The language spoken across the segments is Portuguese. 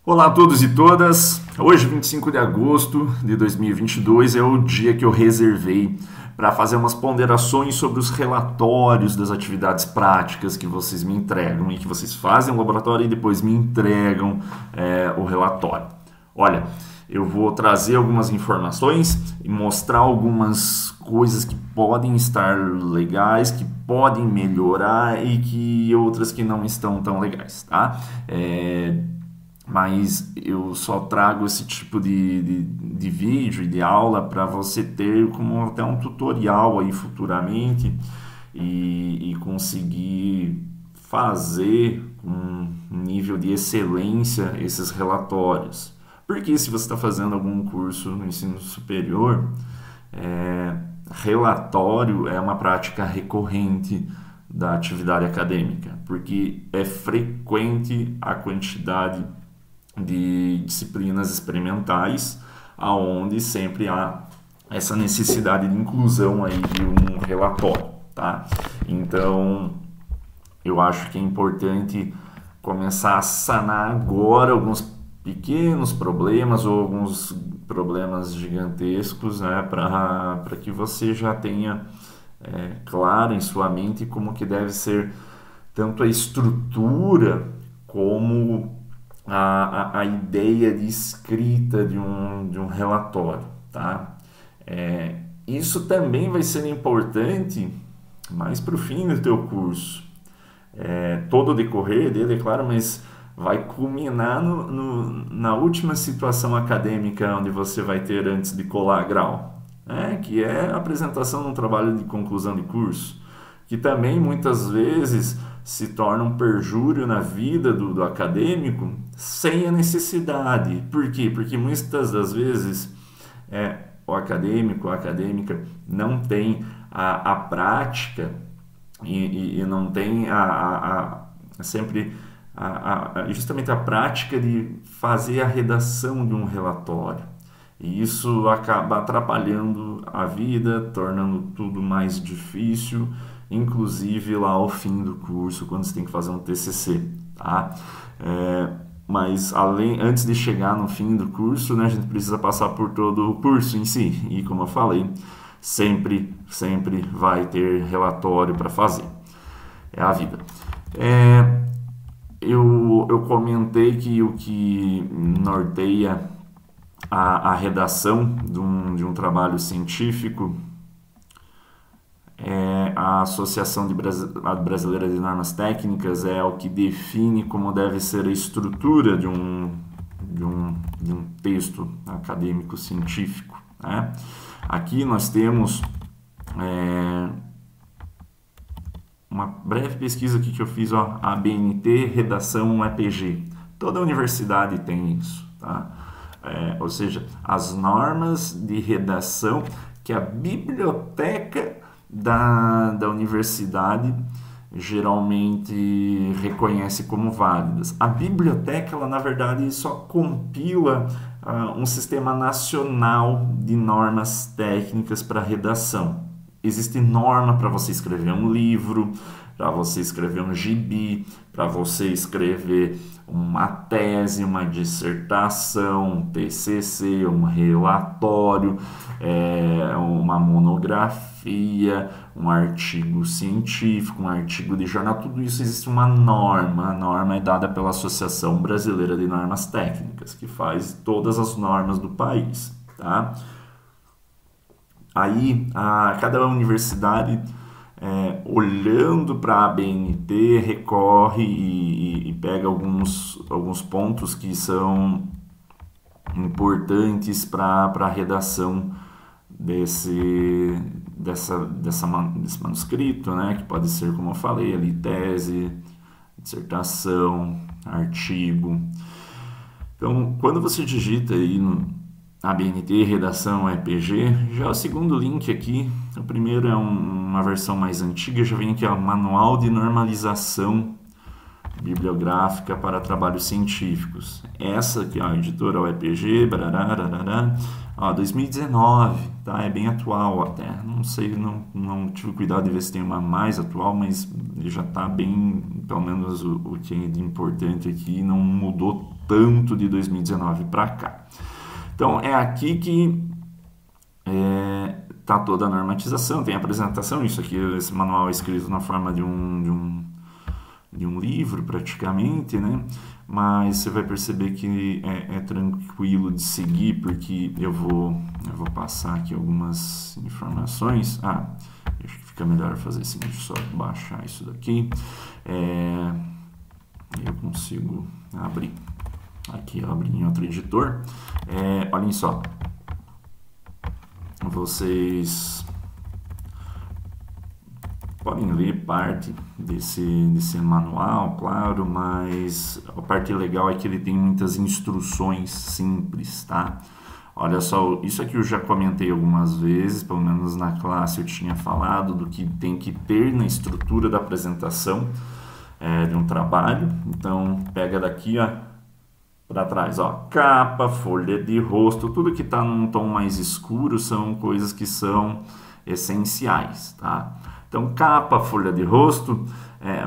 Olá a todos e todas. Hoje, 25 de agosto de 2022, é o dia que eu reservei para fazer umas ponderações sobre os relatórios das atividades práticas que vocês me entregam e que vocês fazem no laboratório e depois me entregam o relatório. Olha, eu vou trazer algumas informações e mostrar algumas coisas que podem estar legais, que podem melhorar e que outras que não estão tão legais, tá? Mas eu só trago esse tipo de vídeo e de aula para você ter como até um tutorial aí futuramente e conseguir fazer com um nível de excelência esses relatórios. Porque se você está fazendo algum curso no ensino superior, relatório é uma prática recorrente da atividade acadêmica, porque é frequente a quantidade de disciplinas experimentais, aonde sempre há essa necessidade de inclusão aí de um relatório, tá? Então, eu acho que é importante começar a sanar agora alguns pequenos problemas ou alguns problemas gigantescos, né, para que você já tenha claro em sua mente como que deve ser tanto a estrutura como a ideia de escrita de um relatório, tá? Isso também vai ser importante mais para o fim do teu curso. Todo o decorrer dele, é claro, mas vai culminar na última situação acadêmica onde você vai ter antes de colar grau, que é a apresentação de um trabalho de conclusão de curso, que também muitas vezes se torna um perjúrio na vida do acadêmico sem a necessidade. Por quê? Porque muitas das vezes o acadêmico, a acadêmica não tem a prática e não tem justamente a prática de fazer a redação de um relatório. E isso acaba atrapalhando a vida, tornando tudo mais difícil, inclusive lá ao fim do curso, quando você tem que fazer um TCC, tá? Mas antes de chegar no fim do curso, né, a gente precisa passar por todo o curso em si. E como eu falei, sempre vai ter relatório para fazer. É a vida. Eu comentei que o que norteia a redação de um trabalho científico a Associação Brasileira de Normas Técnicas, é o que define como deve ser a estrutura de um texto acadêmico científico, né? Aqui nós temos uma breve pesquisa aqui que eu fiz, ABNT, redação EPG. Toda universidade tem isso, tá? Ou seja, as normas de redação que a biblioteca da universidade geralmente reconhece como válidas. A biblioteca, ela na verdade só compila um sistema nacional de normas técnicas para redação. Existe norma para você escrever um livro, para você escrever um gibi, para você escrever uma tese, uma dissertação, um TCC, um relatório, uma monografia, um artigo científico, um artigo de jornal. Tudo isso existe uma norma. A norma é dada pela Associação Brasileira de Normas Técnicas, que faz todas as normas do país, tá? Aí, cada universidade, olhando para a ABNT, recorre e pega alguns pontos que são importantes para a redação desse manuscrito, né? Que pode ser, como eu falei, ali, tese, dissertação, artigo. Então, quando você digita aí no ABNT, redação EPG, já o segundo link aqui, o primeiro é uma versão mais antiga, já vem aqui, Manual de Normalização Bibliográfica para Trabalhos Científicos. Essa aqui, a editora, o EPG, Ó, 2019, tá? É bem atual até. Não sei, não tive cuidado de ver se tem uma mais atual, mas já tá bem, pelo menos o que é de importante aqui, não mudou tanto de 2019 para cá. Então é aqui que tá toda a normatização, tem a apresentação, isso aqui, esse manual é escrito na forma de um livro praticamente, né? Mas você vai perceber que é tranquilo de seguir, porque eu vou passar aqui algumas informações. Acho que fica melhor fazer assim, deixa eu só baixar isso daqui. Eu consigo abrir aqui, abrir em outro editor. Olhem só, vocês podem ler parte desse manual, claro, mas a parte legal é que ele tem muitas instruções simples, tá? Olha só, isso aqui eu já comentei algumas vezes, pelo menos na classe eu tinha falado do que tem que ter na estrutura da apresentação de um trabalho. Então, pega daqui, ó, para trás, ó, capa, folha de rosto, tudo que está num tom mais escuro são coisas que são essenciais, tá? Então, capa, folha de rosto,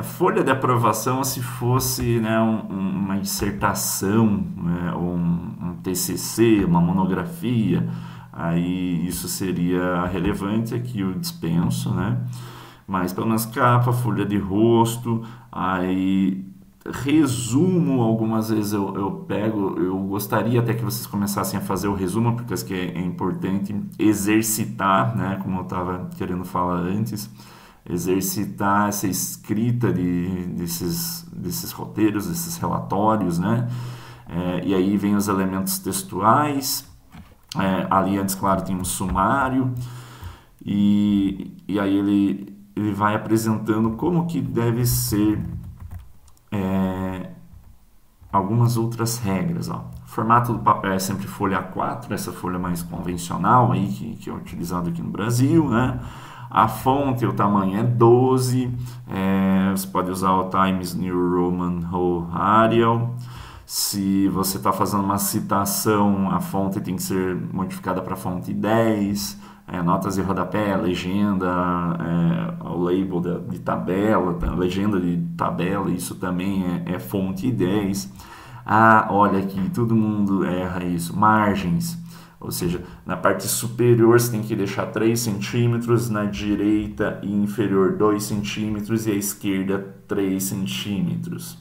folha de aprovação se fosse, né, uma dissertação, né, um TCC, uma monografia, aí isso seria relevante, aqui eu dispenso, né? Mas pelo menos capa, folha de rosto, aí resumo, algumas vezes eu pego, eu gostaria até que vocês começassem a fazer o resumo, porque acho que é importante exercitar, né, como eu estava querendo falar antes, exercitar essa escrita desses roteiros, desses relatórios, né? E aí vem os elementos textuais, ali antes, claro, tem um sumário, e aí ele vai apresentando como que deve ser algumas outras regras, ó. O formato do papel é sempre folha A4, essa folha mais convencional aí que é utilizado aqui no Brasil, né? A fonte, o tamanho é 12, você pode usar o Times New Roman ou Arial. Se você está fazendo uma citação, a fonte tem que ser modificada para fonte 10, notas de rodapé, legenda, o label de tabela, legenda de tabela, isso também é fonte 10. Olha aqui, todo mundo erra isso. Margens, ou seja, na parte superior você tem que deixar 3 centímetros, na direita e inferior 2 centímetros e à esquerda 3 centímetros.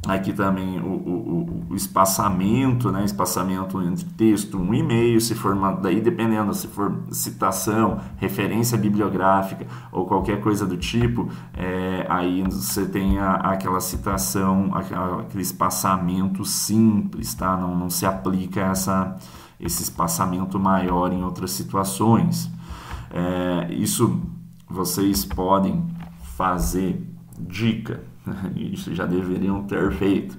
Aqui também o espaçamento, né? Espaçamento entre texto 1,5, se for daí dependendo, se for citação, referência bibliográfica ou qualquer coisa do tipo, aí você tem aquela citação, aquele espaçamento simples, tá? Não se aplica esse espaçamento maior em outras situações. Isso vocês podem fazer, dica. Isso já deveriam ter feito.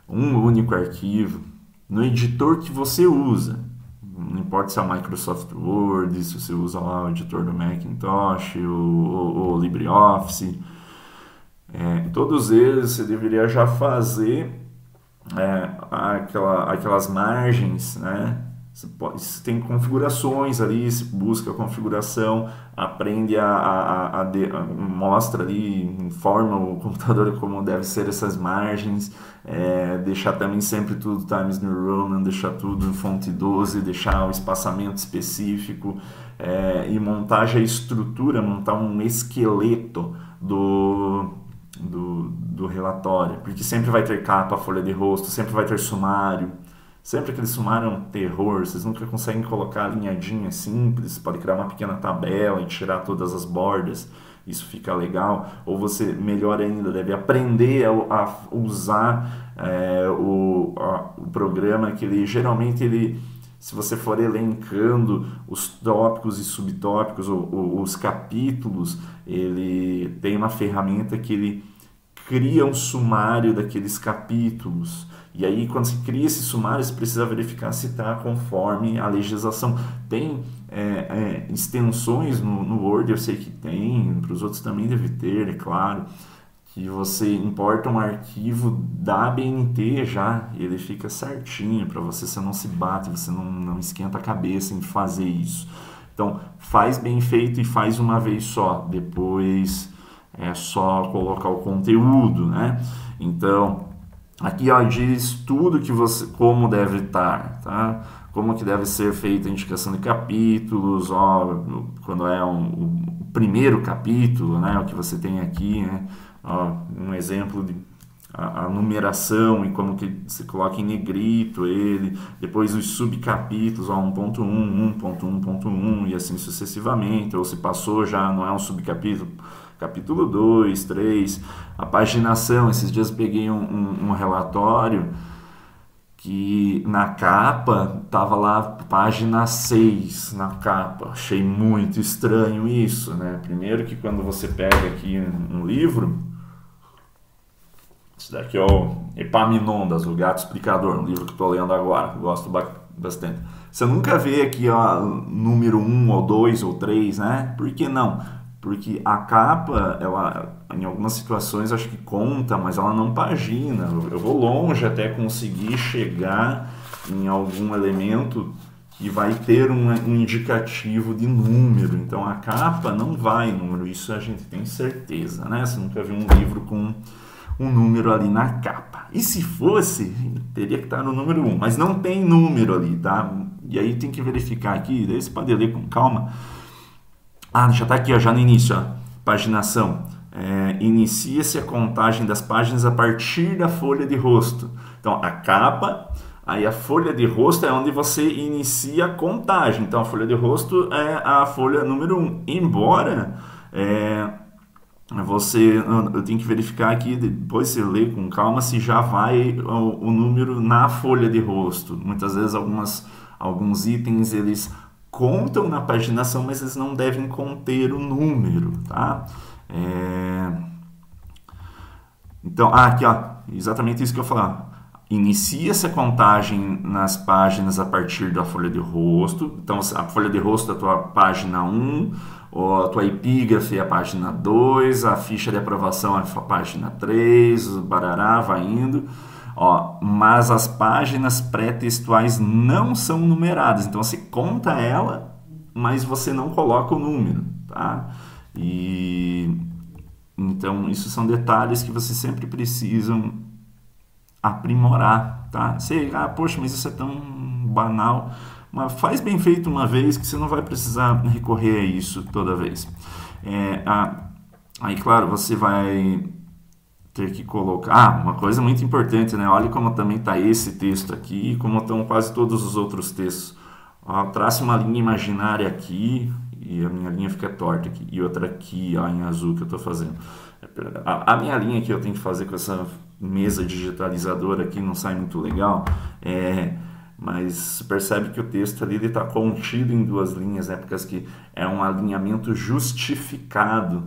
Um único arquivo no editor que você usa. Não importa se é o Microsoft Word, se você usa lá o editor do Macintosh, o LibreOffice. Todos eles você deveria já fazer aquelas margens, né? Você tem configurações ali, se busca a configuração, aprende mostra ali, informa o computador como deve ser essas margens, deixar também sempre tudo Times New Roman, deixar tudo em fonte 12, deixar o espaçamento específico, e montar já a estrutura, montar um esqueleto do relatório, porque sempre vai ter capa, folha de rosto, sempre vai ter sumário. Sempre aquele sumário é um terror, vocês nunca conseguem colocar a linhadinha simples, pode criar uma pequena tabela e tirar todas as bordas, isso fica legal. Ou você, melhor ainda, deve aprender a usar o programa que geralmente se você for elencando os tópicos e subtópicos ou os capítulos, ele tem uma ferramenta que ele cria um sumário daqueles capítulos. E aí, quando você cria esse sumário, você precisa verificar se está conforme a legislação. Tem extensões no Word, eu sei que tem, para os outros também deve ter, é claro, que você importa um arquivo da ABNT já, e ele fica certinho para você não se bate, você não esquenta a cabeça em fazer isso. Então, faz bem feito e faz uma vez só, depois é só colocar o conteúdo, né? Então, aqui ó, diz tudo que você, como deve estar, tá? Como que deve ser feita a indicação de capítulos, ó, quando é o primeiro capítulo, né? O que você tem aqui, né? Ó, um exemplo de a numeração e como que você coloca em negrito ele, depois os subcapítulos, ó, 1.1, 1.1.1 e assim sucessivamente, ou se passou já, não é um subcapítulo, capítulo 2, 3, a paginação. Esses dias eu peguei um relatório que na capa tava lá página 6 na capa. Achei muito estranho isso, né? Primeiro que quando você pega aqui um livro, esse daqui é o Epaminondas, o Gato Explicador, um livro que estou lendo agora, gosto bastante. Você nunca vê aqui ó, número 1 ou 2 ou 3, né? Por que não? Porque a capa, ela, em algumas situações acho que conta, mas ela não pagina. Eu vou longe até conseguir chegar em algum elemento que vai ter um indicativo de número. Então a capa não vai em número, isso a gente tem certeza, né? Você nunca viu um livro com um número ali na capa. E se fosse, teria que estar no número 1, mas não tem número ali, tá? E aí tem que verificar aqui, daí você pode ler com calma. Ah, já está aqui, ó, já no início, ó, paginação. Inicia-se a contagem das páginas a partir da folha de rosto. Então, a capa, aí a folha de rosto é onde você inicia a contagem. Então, a folha de rosto é a folha número 1. Embora eu tenho que verificar aqui, depois você lê com calma, se já vai o número na folha de rosto. Muitas vezes alguns itens eles contam na paginação, mas eles não devem conter o número, tá? Então, aqui, ó, exatamente isso que eu falava. Inicia-se a contagem nas páginas a partir da folha de rosto. Então, a folha de rosto é a tua página 1, a tua epígrafe é a página 2, a ficha de aprovação é a página 3, o barará vai indo. Ó, mas as páginas pré-textuais não são numeradas, então você conta ela, mas você não coloca o número, tá? E então isso são detalhes que vocês sempre precisam aprimorar, tá? Sei, poxa, mas isso é tão banal, mas faz bem feito uma vez que você não vai precisar recorrer a isso toda vez. Aí, claro, você vai ter que colocar... uma coisa muito importante, né? Olha como também está esse texto aqui, como estão quase todos os outros textos. Ó, trace uma linha imaginária aqui, e a minha linha fica torta aqui, e outra aqui, ó, em azul que eu estou fazendo. A minha linha que eu tenho que fazer com essa mesa digitalizadora aqui não sai muito legal, mas percebe que o texto ali está contido em duas linhas, né? Porque que é um alinhamento justificado.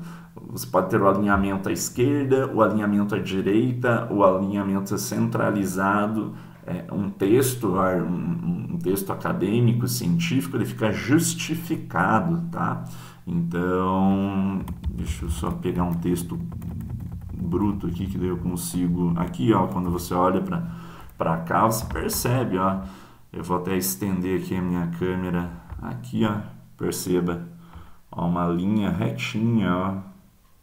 Você pode ter o alinhamento à esquerda, o alinhamento à direita, o alinhamento centralizado. Um texto acadêmico, científico, ele fica justificado, tá? Então, deixa eu só pegar um texto bruto aqui, que daí eu consigo... Aqui, ó, quando você olha para cá, você percebe, ó. Eu vou até estender aqui a minha câmera. Aqui, ó, perceba. Ó, uma linha retinha, ó.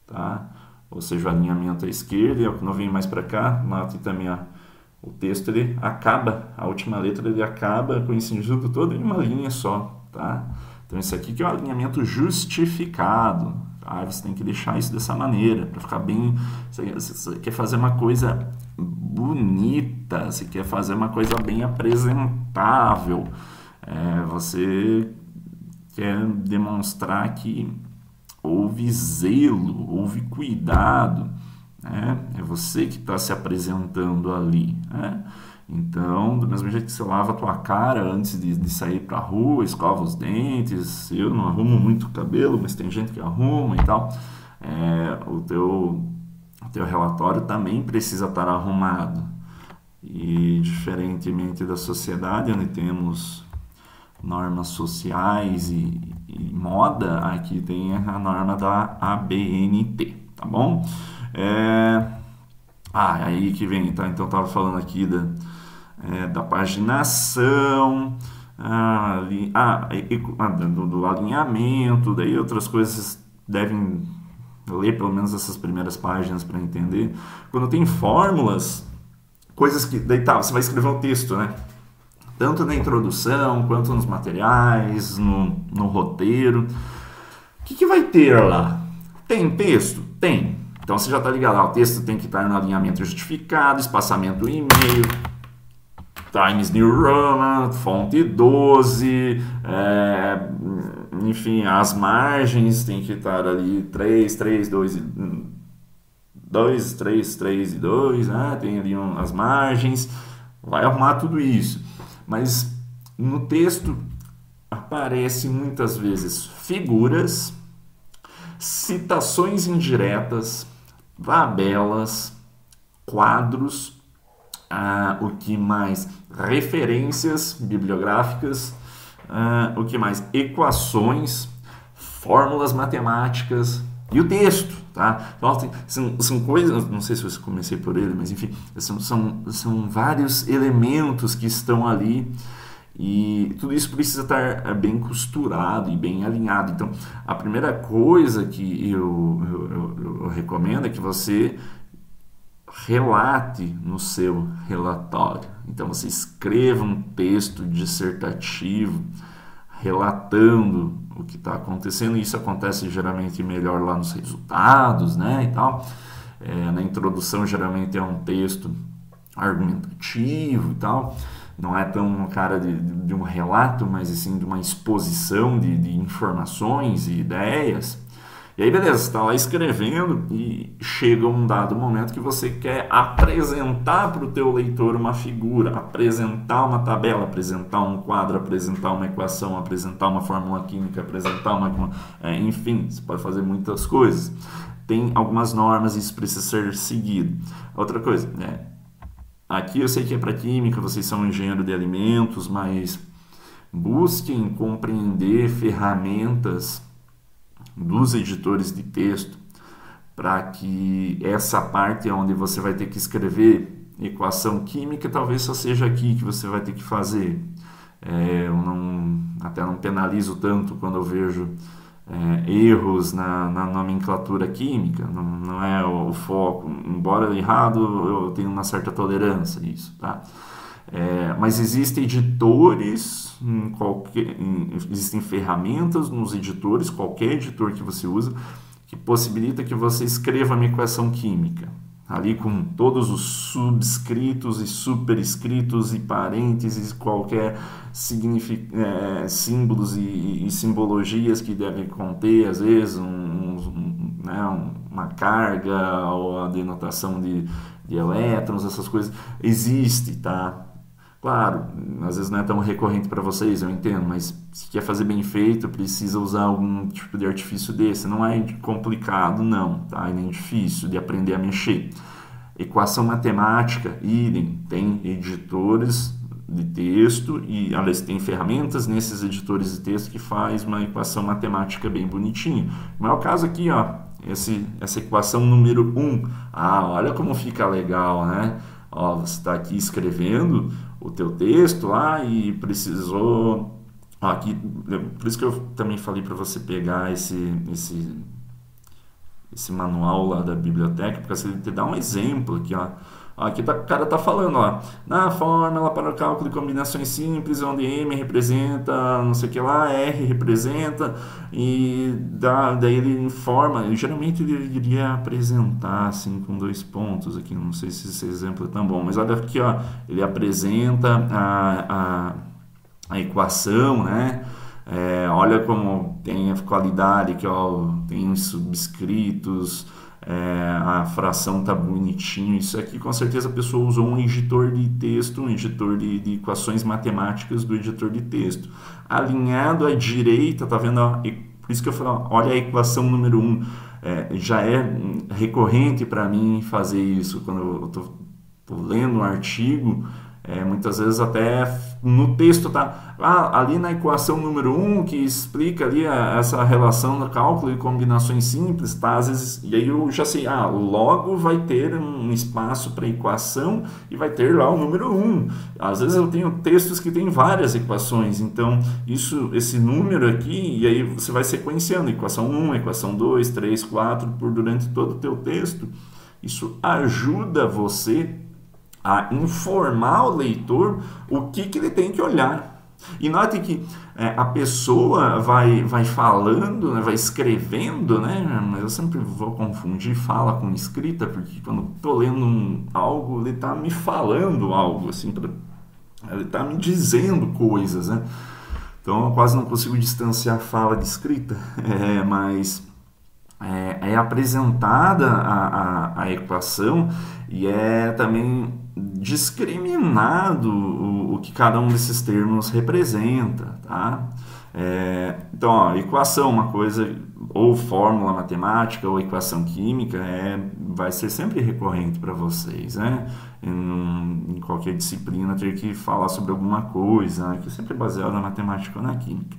Tá? Ou seja, o alinhamento à esquerda, e quando eu venho mais para cá, note também, ó, o texto ele acaba, a última letra ele acaba coincidindo todo em uma linha só, tá? Então isso aqui que é o alinhamento justificado, tá? Você tem que deixar isso dessa maneira, para ficar bem... Você quer fazer uma coisa bonita, você quer fazer uma coisa bem apresentável, você quer demonstrar que houve zelo, houve cuidado, né? É você que está se apresentando ali, né? Então, do mesmo jeito que você lava a tua cara antes de sair para a rua, escova os dentes, eu não arrumo muito o cabelo, mas tem gente que arruma e tal, o teu relatório também precisa estar arrumado. E diferentemente da sociedade, onde temos normas sociais e moda, aqui tem a norma da ABNT, tá bom? Aí que vem, tá? Então eu estava falando aqui da paginação, do alinhamento, daí outras coisas devem ler pelo menos essas primeiras páginas para entender. Quando tem fórmulas, coisas que... Daí tá, você vai escrever um texto, né? Tanto na introdução, quanto nos materiais, no roteiro. O que vai ter lá? Tem texto? Tem. Então você já está ligado, o texto tem que estar no alinhamento justificado, espaçamento e-mail, Times New Roman, fonte 12, enfim, as margens tem que estar ali 3, 3, 2 e 2, 3, 3 e 2, né? Tem ali as margens, vai arrumar tudo isso. Mas no texto aparecem muitas vezes figuras, citações indiretas, tabelas, quadros, o que mais? Referências bibliográficas, o que mais? Equações, fórmulas matemáticas e o texto, tá? Então, são coisas, não sei se eu comecei por ele, mas enfim, são vários elementos que estão ali. E tudo isso precisa estar bem costurado e bem alinhado. Então, a primeira coisa que eu recomendo é que você relate no seu relatório. Então, você escreva um texto dissertativo relatando o que está acontecendo. Isso acontece geralmente melhor lá nos resultados, né, e tal. Na introdução, geralmente é um texto argumentativo e tal. Não é tão um cara de um relato, mas sim de uma exposição de informações e ideias. E aí, beleza, você está lá escrevendo e chega um dado momento que você quer apresentar para o teu leitor uma figura, apresentar uma tabela, apresentar um quadro, apresentar uma equação, apresentar uma fórmula química, apresentar enfim, você pode fazer muitas coisas. Tem algumas normas e isso precisa ser seguido. Outra coisa, aqui eu sei que é para química, vocês são engenheiros de alimentos, mas busquem compreender ferramentas dos editores de texto para que essa parte onde você vai ter que escrever equação química, talvez só seja aqui que você vai ter que fazer. Eu até não penalizo tanto quando eu vejo erros na nomenclatura química, não é o foco, embora errado eu tenho uma certa tolerância a isso, tá? Mas existem editores, existem ferramentas nos editores, qualquer editor que você usa, que possibilita que você escreva uma equação química, ali com todos os subscritos e superescritos e parênteses, qualquer símbolos e simbologias que devem conter, às vezes, uma carga ou a denotação de elétrons, essas coisas. Existe, tá? Claro, às vezes não é tão recorrente para vocês, eu entendo, mas se quer fazer bem feito, precisa usar algum tipo de artifício desse. Não é complicado, não, tá? E nem difícil de aprender a mexer. Equação matemática, idem, tem editores de texto e, aliás, tem ferramentas nesses editores de texto que faz uma equação matemática bem bonitinha. Não é o caso aqui, ó, essa equação número 1. Olha como fica legal, né? Ó, você está aqui escrevendo o teu texto lá e precisou... aqui, por isso que eu também falei para você pegar esse manual lá da biblioteca, porque você te dá um exemplo aqui, ó. Aqui o cara está falando, ó, na fórmula para o cálculo de combinações simples, onde M representa não sei o que lá, R representa, e daí ele informa, geralmente ele iria apresentar assim com 2 pontos aqui, não sei se esse exemplo é tão bom, mas olha aqui, ó, ele apresenta a equação, né? Olha como tem a qualidade, que ó, tem subscritos, a fração tá bonitinho. Isso aqui com certeza a pessoa usou um editor de texto, um editor de equações matemáticas do editor de texto. Alinhado à direita, tá vendo? Por isso que eu falo, olha a equação número 1. Já é recorrente para mim fazer isso. Quando eu tô lendo um artigo, Muitas vezes até no texto tá ali na equação número 1 que explica ali essa relação do cálculo e combinações simples, tá? Às vezes, e aí eu já sei, logo vai ter um espaço para equação e vai ter lá o número 1. Às vezes eu tenho textos que tem várias equações, então esse número aqui, e aí você vai sequenciando equação 1, equação 2, 3, 4 durante todo o teu texto. Isso ajuda você a informar o leitor o que ele tem que olhar. E note que a pessoa vai falando, né, vai escrevendo, né? Mas eu sempre vou confundir fala com escrita, porque quando estou lendo algo, ele está me falando algo, assim, ele está me dizendo coisas, né? Então eu quase não consigo distanciar fala de escrita, mas é apresentada a equação e é também discriminado o que cada um desses termos representa, tá? Então, equação, uma coisa, ou fórmula matemática, ou equação química, vai ser sempre recorrente para vocês, né? Em qualquer disciplina, ter que falar sobre alguma coisa, né? Que é sempre baseado na matemática ou na química.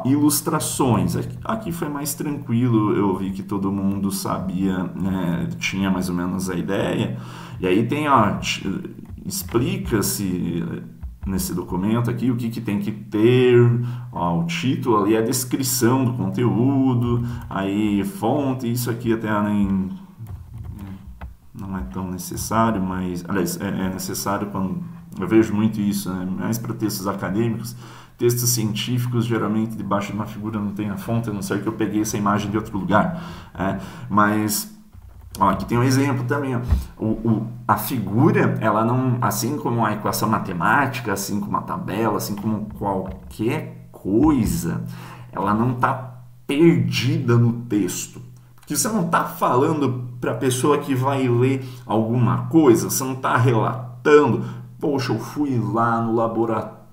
Ilustrações, aqui foi mais tranquilo, eu vi que todo mundo sabia, né, tinha mais ou menos a ideia, e aí tem, explica-se nesse documento aqui o que tem que ter, o título ali, a descrição do conteúdo, aí fonte, isso aqui até nem não é tão necessário, mas, aliás, é necessário quando eu vejo muito isso, né, mais para textos acadêmicos. Textos científicos, geralmente, debaixo de uma figura não tem a fonte, a não ser que eu peguei essa imagem de outro lugar. Mas, aqui tem um exemplo também. A figura, ela não, assim como a equação matemática, assim como a tabela, assim como qualquer coisa, ela não está perdida no texto. Porque você não está falando para a pessoa que vai ler alguma coisa, você não está relatando, poxa, eu fui lá no laboratório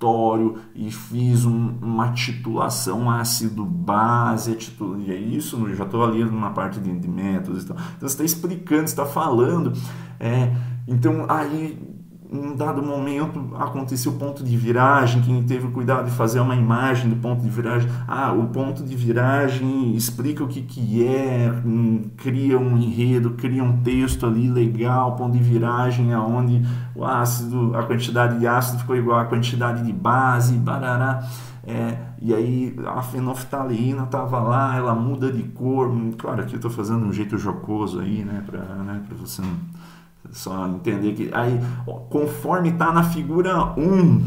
e fiz uma titulação ácido-base, e é isso, eu já estou ali numa parte de métodos e tal. Então você está explicando, você está falando, então aí em um dado momento aconteceu o ponto de viragem, quem teve o cuidado de fazer uma imagem do ponto de viragem, o ponto de viragem explica o que é, cria um enredo, cria um texto ali legal, ponto de viragem é onde o ácido, a quantidade de ácido ficou igual à quantidade de base, barará. E aí a fenolftalina estava lá, ela muda de cor, claro, aqui eu estou fazendo um jeito jocoso aí, né, para você não... Só entender que aí, conforme está na figura 1,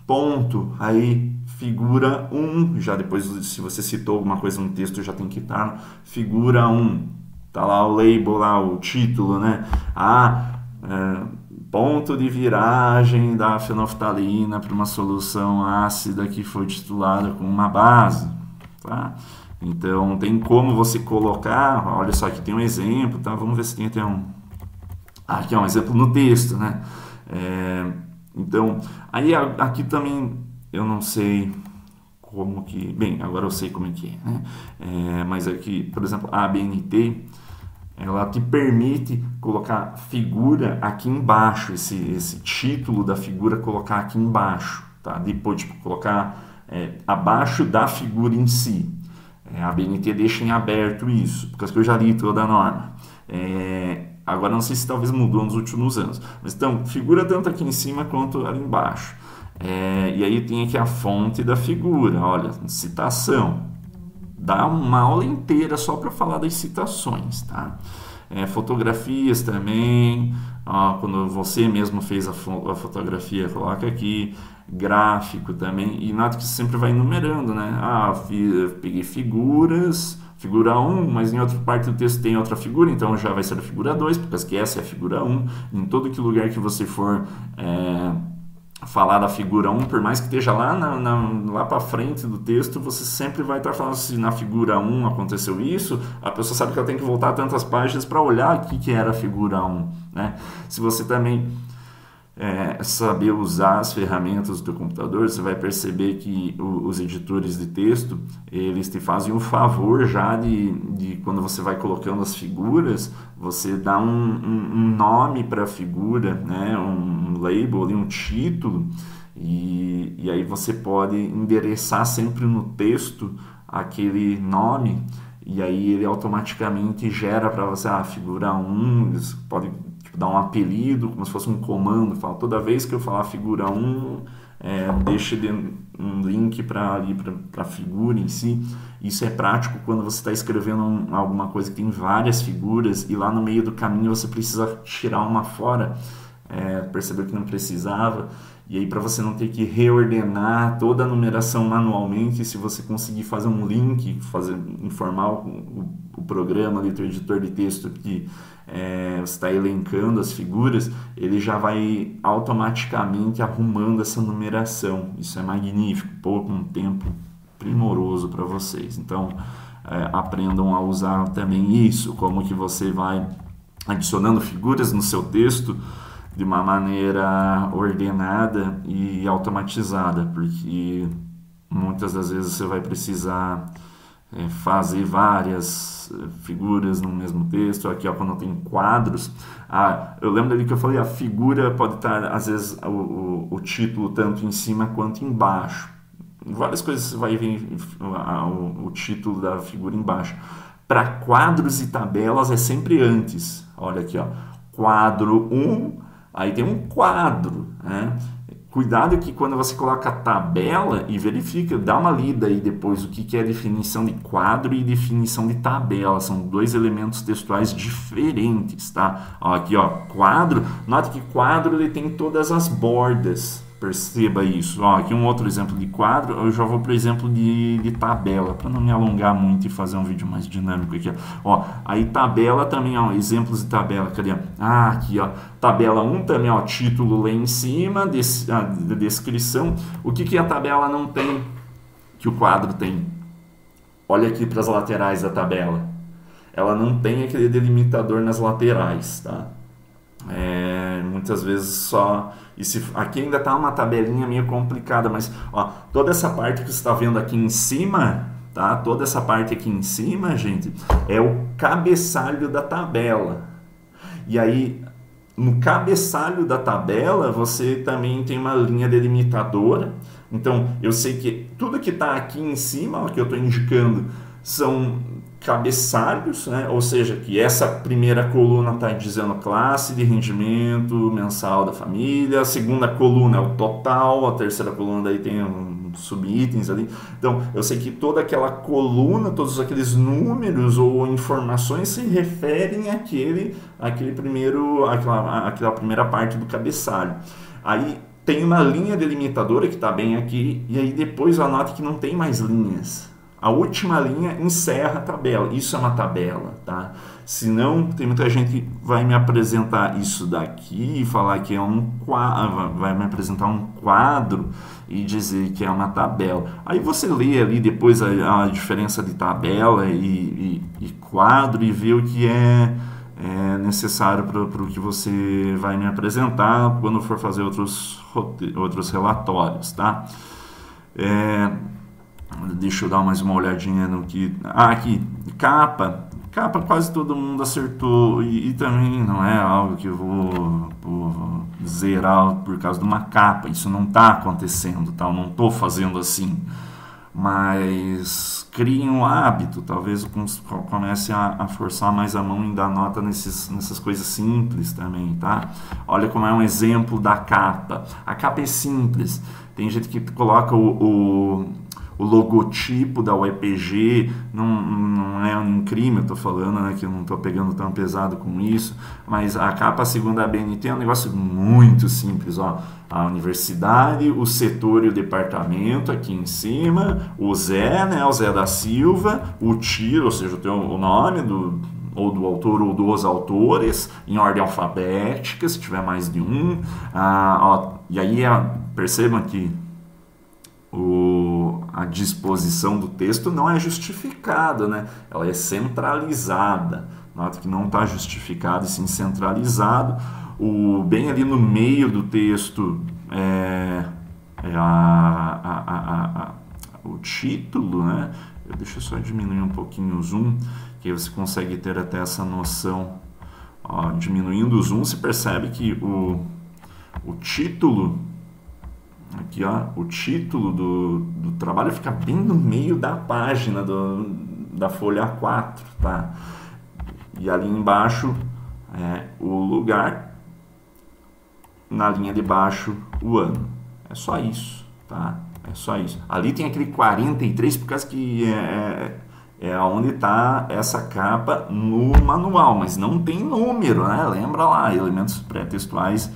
ponto, aí figura 1, já depois se você citou alguma coisa no texto já tem que estar na figura 1, tá lá o label, lá o título, né? Ponto de viragem da fenolftalina para uma solução ácida que foi titulada com uma base, tá? Então tem como você colocar, olha só, aqui tem um exemplo, tá? Vamos ver se tem até aqui é um exemplo no texto, né? Então, aí aqui também eu não sei como que... Bem, agora eu sei como é que é, né? Mas aqui, por exemplo, a ABNT, ela te permite colocar figura aqui embaixo, esse título da figura colocar aqui embaixo, tá? Depois, tipo, colocar abaixo da figura em si. A ABNT deixa em aberto isso, porque eu já li toda a norma. Agora não sei se talvez mudou nos últimos anos. Mas então, figura tanto aqui em cima quanto ali embaixo. E aí tem aqui a fonte da figura. Olha, citação. Dá uma aula inteira só para falar das citações, tá? Fotografias também. Quando você mesmo fez a fotografia, coloca aqui. Gráfico também. E nota que você sempre vai enumerando, né? Peguei figuras... Figura 1, mas em outra parte do texto tem outra figura, então já vai ser a figura 2, porque essa é a figura 1. Em todo que lugar que você for falar da figura 1, por mais que esteja lá para frente do texto, você sempre vai estar falando se na figura 1 aconteceu isso, a pessoa sabe que ela tem que voltar tantas páginas para olhar o que era a figura 1. Né? Se você também saber usar as ferramentas do teu computador, você vai perceber que os editores de texto, eles te fazem o favor já de quando você vai colocando as figuras, você dá um nome para a figura, né? Um label, ali, um título, e aí você pode endereçar sempre no texto aquele nome, e aí ele automaticamente gera para você a figura 1, você pode dar um apelido, como se fosse um comando, fala, toda vez que eu falar figura 1, deixe um link para a figura em si. Isso é prático quando você está escrevendo alguma coisa que tem várias figuras e lá no meio do caminho você precisa tirar uma fora, percebeu que não precisava, e aí para você não ter que reordenar toda a numeração manualmente, se você conseguir fazer um link, informar o programa ali, o editor de texto que você está elencando as figuras, ele já vai automaticamente arrumando essa numeração. Isso é magnífico, pouco um tempo primoroso para vocês. Então aprendam a usar também isso, como que você vai adicionando figuras no seu texto de uma maneira ordenada e automatizada, porque muitas das vezes você vai precisar fazer várias figuras no mesmo texto. Aqui, ó, quando tem quadros, eu lembro ali que eu falei, a figura pode estar, às vezes, o título tanto em cima quanto embaixo. Várias coisas você vai ver o título da figura embaixo. Para quadros e tabelas é sempre antes. Olha aqui, ó, quadro 1, aí tem um quadro, né? Cuidado que quando você coloca a tabela e verifica, dá uma lida aí depois o que é definição de quadro e definição de tabela. São dois elementos textuais diferentes, tá? Ó, aqui, ó, quadro. Note que quadro ele tem todas as bordas. Perceba isso. Ó, aqui um outro exemplo de quadro. Eu já vou para o exemplo de tabela, para não me alongar muito e fazer um vídeo mais dinâmico aqui. Ó, aí tabela também, ó, exemplos de tabela. Cadê? Aqui, ó, tabela 1 também, ó, título lá em cima, descrição. O que a tabela não tem que o quadro tem? Olha aqui para as laterais da tabela. Ela não tem aquele delimitador nas laterais, tá? Muitas vezes só... aqui ainda está uma tabelinha meio complicada, mas ó, toda essa parte que você está vendo aqui em cima, tá? Toda essa parte aqui em cima, gente, é o cabeçalho da tabela. E aí, no cabeçalho da tabela, você também tem uma linha delimitadora. Então, eu sei que tudo que está aqui em cima, ó, que eu estou indicando, são cabeçalhos, né? Ou seja, que essa primeira coluna está dizendo classe de rendimento mensal da família, a segunda coluna é o total, a terceira coluna daí tem subitens ali. Então, eu sei que toda aquela coluna, todos aqueles números ou informações se referem àquela primeira parte do cabeçalho. Aí tem uma linha delimitadora que está bem aqui, e aí depois anote que não tem mais linhas. A última linha encerra a tabela. Isso é uma tabela, tá? Senão, tem muita gente que vai me apresentar isso daqui e falar que é um quadro, vai me apresentar um quadro e dizer que é uma tabela. Aí você lê ali depois a diferença de tabela e quadro e vê o que é necessário para o que você vai me apresentar quando for fazer outros relatórios, tá? Deixa eu dar mais uma olhadinha no que... aqui, capa quase todo mundo acertou, e também não é algo que eu vou zerar por causa de uma capa, isso não está acontecendo, tá? Eu não estou fazendo assim, mas criem um hábito, talvez comece a forçar mais a mão em dar nota nessas coisas simples também, tá? Olha como é um exemplo da capa. A capa é simples, tem gente que coloca o logotipo da UEPG, não é um crime, eu estou falando, né, que eu não estou pegando tão pesado com isso, mas a capa, segundo a BNT, é um negócio muito simples, ó, a universidade, o setor e o departamento aqui em cima, o Zé, né, o Zé da Silva, o tiro, ou seja, o nome do autor ou dos autores, em ordem alfabética, se tiver mais de um, e aí percebam que a disposição do texto não é justificada, né? Ela é centralizada. Nota que não está justificado e sim centralizado. bem ali no meio do texto o título, né? Deixa eu só diminuir um pouquinho o zoom, que aí você consegue ter até essa noção. Ó, diminuindo o zoom, se percebe que o título, aqui ó, o título do trabalho fica bem no meio da página da folha A4, tá? E ali embaixo o lugar, na linha de baixo o ano. É só isso, tá? É só isso. Ali tem aquele 43, por causa que é onde está essa capa no manual, mas não tem número, né? Lembra lá, elementos pré-textuais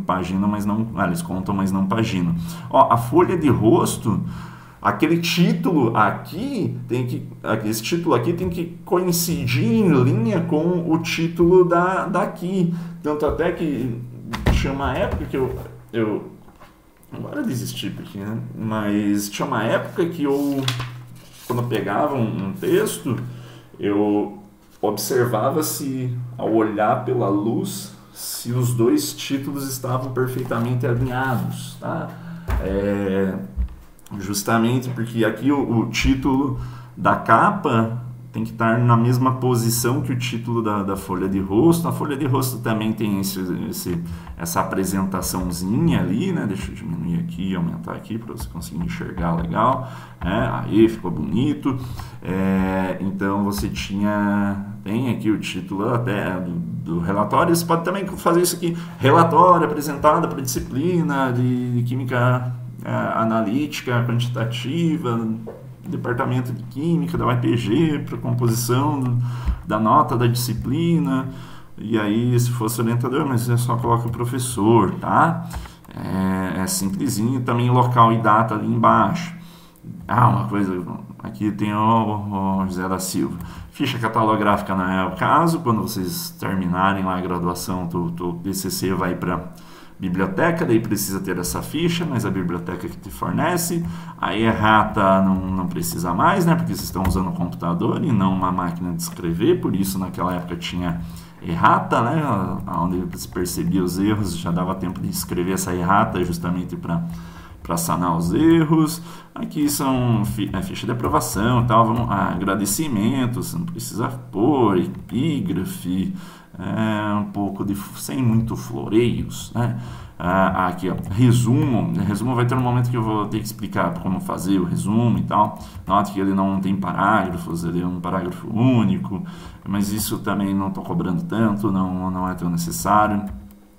paginam, mas não... eles contam, mas não paginam. Ó, a folha de rosto, aquele título aqui, esse título aqui tem que coincidir em linha com o título daqui. Tanto até que tinha uma época que eu agora desisti, porque, né? Mas tinha uma época que quando eu pegava um texto, eu observava se, ao olhar pela luz, se os dois títulos estavam perfeitamente alinhados, tá? Justamente porque aqui o título da capa tem que estar na mesma posição que o título da folha de rosto. A folha de rosto também tem essa apresentaçãozinha ali, né? Deixa eu diminuir aqui e aumentar aqui para você conseguir enxergar legal. Aí ficou bonito. Então você tem aqui o título até do relatório. Você pode também fazer isso aqui: relatório apresentado para disciplina de química analítica, quantitativa, departamento de química da UEPG, para composição da nota da disciplina. E aí, se fosse orientador, mas é só coloca o professor, tá? É simplesinho. Também local e data ali embaixo. Uma coisa, aqui tem o José da Silva. Ficha catalográfica não é o caso. Quando vocês terminarem lá a graduação, o TCC vai para biblioteca, daí precisa ter essa ficha, mas a biblioteca que te fornece. A errata não precisa mais, né? Porque vocês estão usando o computador e não uma máquina de escrever, por isso naquela época tinha errata, né? Onde se percebia os erros, já dava tempo de escrever essa errata justamente para sanar os erros. Aqui são ficha de aprovação e tal, agradecimentos, não precisa pôr, epígrafe, um pouco sem muito floreios, né? Aqui, ó, resumo vai ter um momento que eu vou ter que explicar como fazer o resumo e tal. Note que ele não tem parágrafos, ele é um parágrafo único, mas isso também não estou cobrando tanto, não é tão necessário.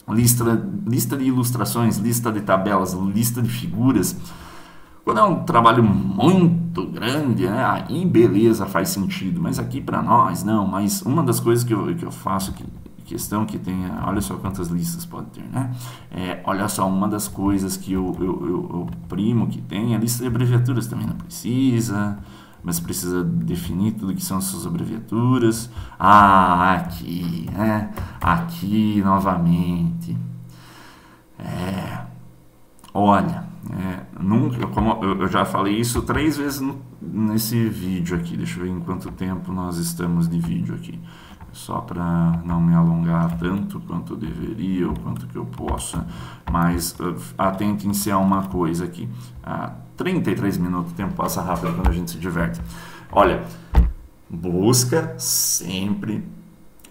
Lista de ilustrações, lista de tabelas, lista de figuras. Quando é um trabalho muito grande, né, aí beleza, faz sentido, mas aqui para nós não. Mas uma das coisas que eu faço questão que tenha, olha só quantas listas pode ter, né? Olha só, uma das coisas que eu primo que tem, a lista de abreviaturas também não precisa, mas precisa definir tudo que são as suas abreviaturas. Aqui, né? Aqui novamente. Olha, nunca, como eu já falei isso 3 vezes nesse vídeo aqui. Deixa eu ver em quanto tempo nós estamos de vídeo aqui. Só para não me alongar tanto quanto eu deveria ou quanto que eu possa. Mas atentem-se a uma coisa aqui. 33 minutos, o tempo passa rápido quando a gente se diverte. Olha, busca sempre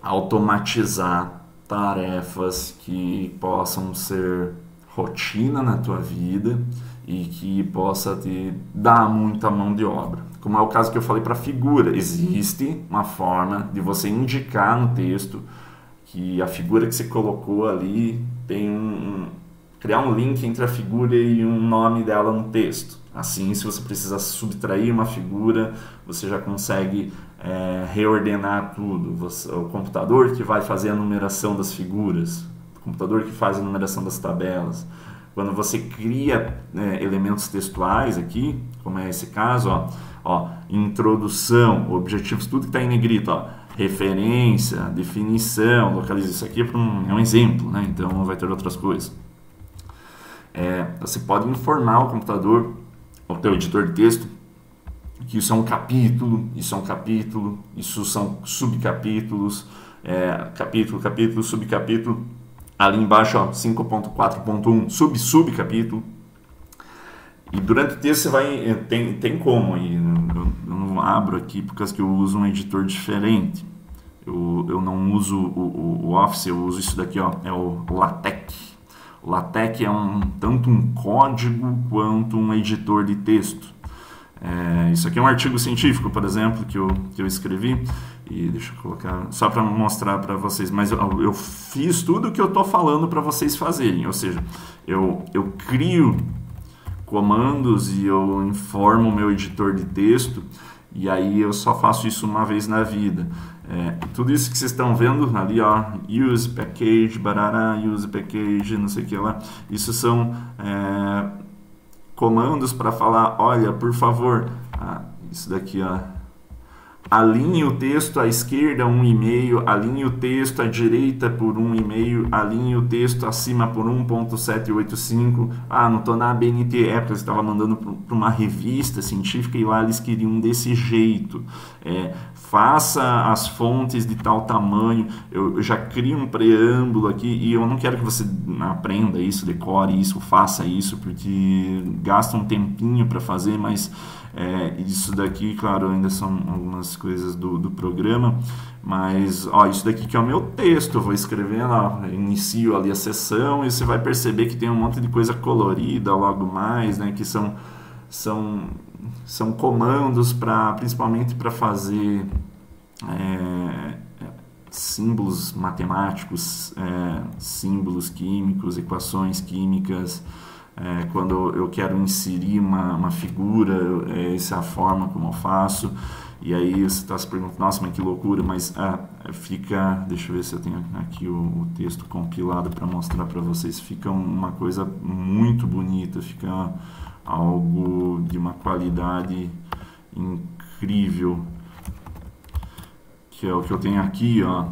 automatizar tarefas que possam ser rotina na tua vida e que possa te dar muita mão de obra. Como é o caso que eu falei para figura, existe uma forma de você indicar no texto que a figura que você colocou ali tem criar um link entre a figura e um nome dela no texto. Assim, se você precisar subtrair uma figura, você já consegue reordenar tudo. O computador que vai fazer a numeração das figuras, o computador que faz a numeração das tabelas. Quando você cria elementos textuais aqui, como é esse caso, ó, introdução, objetivos, tudo que está em negrito, ó, referência, definição, localiza, isso aqui é um exemplo, né? Então vai ter outras coisas. Você pode informar o computador, o teu editor de texto, que isso é um capítulo, isso são subcapítulos, capítulo, capítulo, subcapítulo. Ali embaixo, ó, 5.4.1, subcapítulo. E durante o texto você vai... Tem como, e eu não abro aqui por causa que eu uso um editor diferente. Eu não uso o Office, eu uso isso daqui, ó, é o LaTeX. O LaTeX é tanto um código quanto um editor de texto. Isso aqui é um artigo científico, por exemplo, que eu escrevi. E deixa eu colocar, só para mostrar para vocês, mas eu fiz tudo o que eu estou falando para vocês fazerem. Ou seja, eu crio comandos e eu informo o meu editor de texto, e aí eu só faço isso uma vez na vida. Tudo isso que vocês estão vendo ali, ó, use package, barará, use package, não sei o que lá, isso são comandos para falar, olha, por favor, isso daqui, ó, alinhe o texto à esquerda 1,5, alinhe o texto à direita por 1,5, alinhe o texto acima por 1.785. Não estou na ABNT, porque eu estava mandando para uma revista científica e lá eles queriam desse jeito. Faça as fontes de tal tamanho. Eu já crio um preâmbulo aqui e eu não quero que você aprenda isso, decore isso, faça isso, porque gasta um tempinho para fazer, mas isso daqui, claro, ainda são algumas coisas do programa, mas isso daqui que é o meu texto, eu vou escrevendo, inicio ali a sessão e você vai perceber que tem um monte de coisa colorida logo mais, né, que são comandos principalmente para fazer símbolos matemáticos, símbolos químicos, equações químicas. Quando eu quero inserir uma figura, essa é a forma como eu faço. E aí você está se perguntando, nossa, mas que loucura, mas fica, deixa eu ver se eu tenho aqui o texto compilado para mostrar para vocês, fica uma coisa muito bonita, fica algo de uma qualidade incrível, que é o que eu tenho aqui, ó.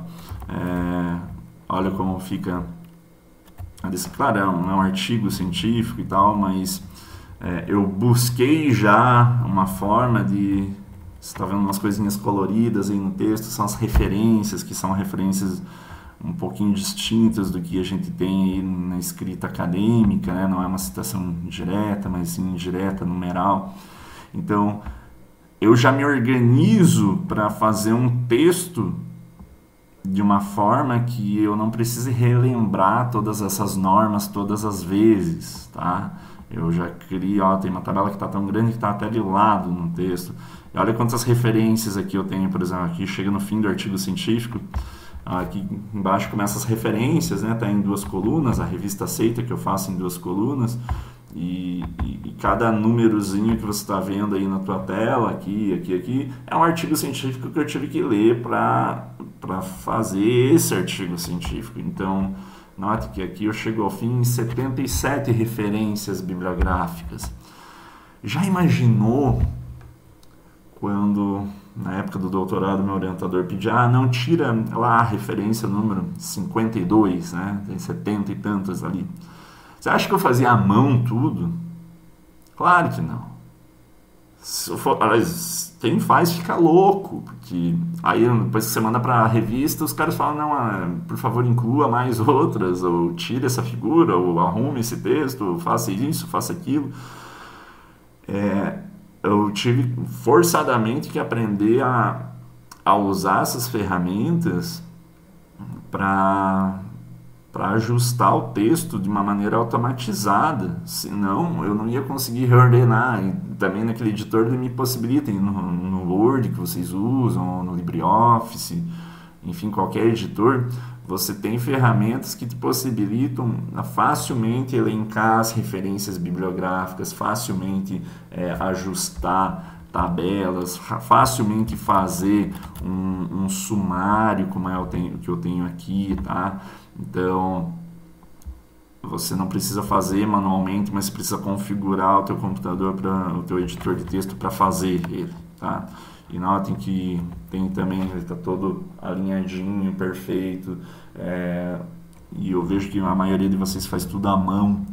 Olha como fica. Claro, é um artigo científico e tal, mas eu busquei já uma forma de... Você está vendo umas coisinhas coloridas aí no texto, são as referências, que são referências um pouquinho distintas do que a gente tem aí na escrita acadêmica, né? Não é uma citação direta, mas sim indireta, numeral. Então, eu já me organizo para fazer um texto de uma forma que eu não precise relembrar todas essas normas todas as vezes, tá? Eu já crio, tem uma tabela que está tão grande que está até de lado no texto. E olha quantas referências aqui eu tenho, por exemplo, aqui chega no fim do artigo científico, aqui embaixo começa as referências, né? Tá em 2 colunas, a revista aceita que eu faço em 2 colunas, e cada númerozinho que você está vendo aí na tua tela, aqui, é um artigo científico que eu tive que ler para fazer esse artigo científico. Então, note que aqui eu chego ao fim em 77 referências bibliográficas. Já imaginou quando, na época do doutorado, meu orientador pedia, não, tira lá a referência número 52, né? Tem 70 e tantas ali. Você acha que eu fazia à mão tudo? Claro que não. Quem faz fica louco, porque aí depois que você manda para a revista, os caras falam, não, por favor inclua mais outras, ou tire essa figura, ou arrume esse texto, ou faça isso, faça aquilo. Eu tive forçadamente que aprender a usar essas ferramentas para ajustar o texto de uma maneira automatizada, senão eu não ia conseguir reordenar. E também naquele editor ele me possibilita, no Word que vocês usam, no LibreOffice, enfim, qualquer editor, você tem ferramentas que te possibilitam facilmente elencar as referências bibliográficas, facilmente ajustar tabelas, facilmente fazer um sumário, como o que eu tenho aqui, tá? Então, você não precisa fazer manualmente, mas você precisa configurar o teu computador, o teu editor de texto para fazer ele, tá? E notem que tem também, ele está todo alinhadinho, perfeito, e eu vejo que a maioria de vocês faz tudo à mão,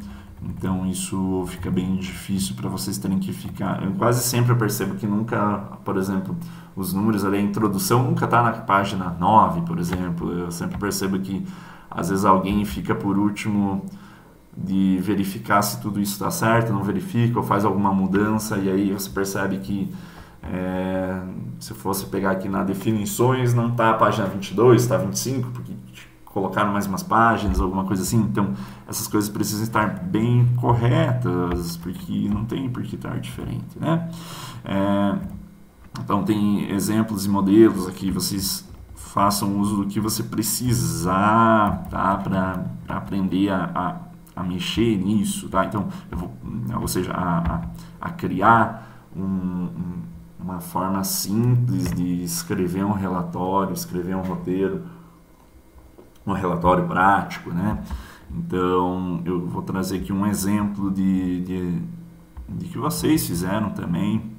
Então isso fica bem difícil para vocês terem que ficar. Eu quase sempre percebo que nunca, por exemplo, os números ali, a introdução nunca está na página 9, por exemplo. Eu sempre percebo que às vezes alguém fica por último de verificar se tudo isso está certo, não verifica ou faz alguma mudança, e aí você percebe que se fosse pegar aqui na definições, não está a página 22, está 25, porque colocaram mais umas páginas, alguma coisa assim. Então, essas coisas precisam estar bem corretas, porque não tem por que estar diferente, né? Então, tem exemplos e modelos aqui, vocês façam uso do que você precisar, tá? Para aprender a mexer nisso, tá? Então, ou seja, a criar uma forma simples de escrever um relatório, escrever um roteiro, um relatório prático, né? Então, eu vou trazer aqui um exemplo de que vocês fizeram também,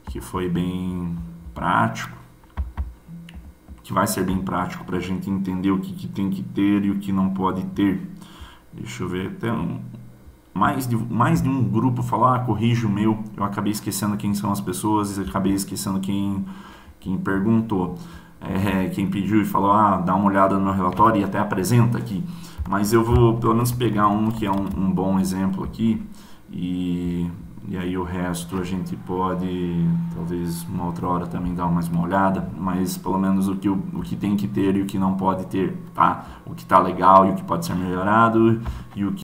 que foi bem prático, que vai ser bem prático para a gente entender o que tem que ter e o que não pode ter. Deixa eu ver, até mais de um grupo falou, corrige o meu, eu acabei esquecendo quem são as pessoas e acabei esquecendo quem perguntou. Quem pediu e falou, dá uma olhada no meu relatório e até apresenta aqui. Mas eu vou pelo menos pegar um que é um bom exemplo aqui e aí o resto a gente pode, talvez uma outra hora também dar mais uma olhada, mas pelo menos o que tem que ter e o que não pode ter, tá? O que tá legal e o que pode ser melhorado e o que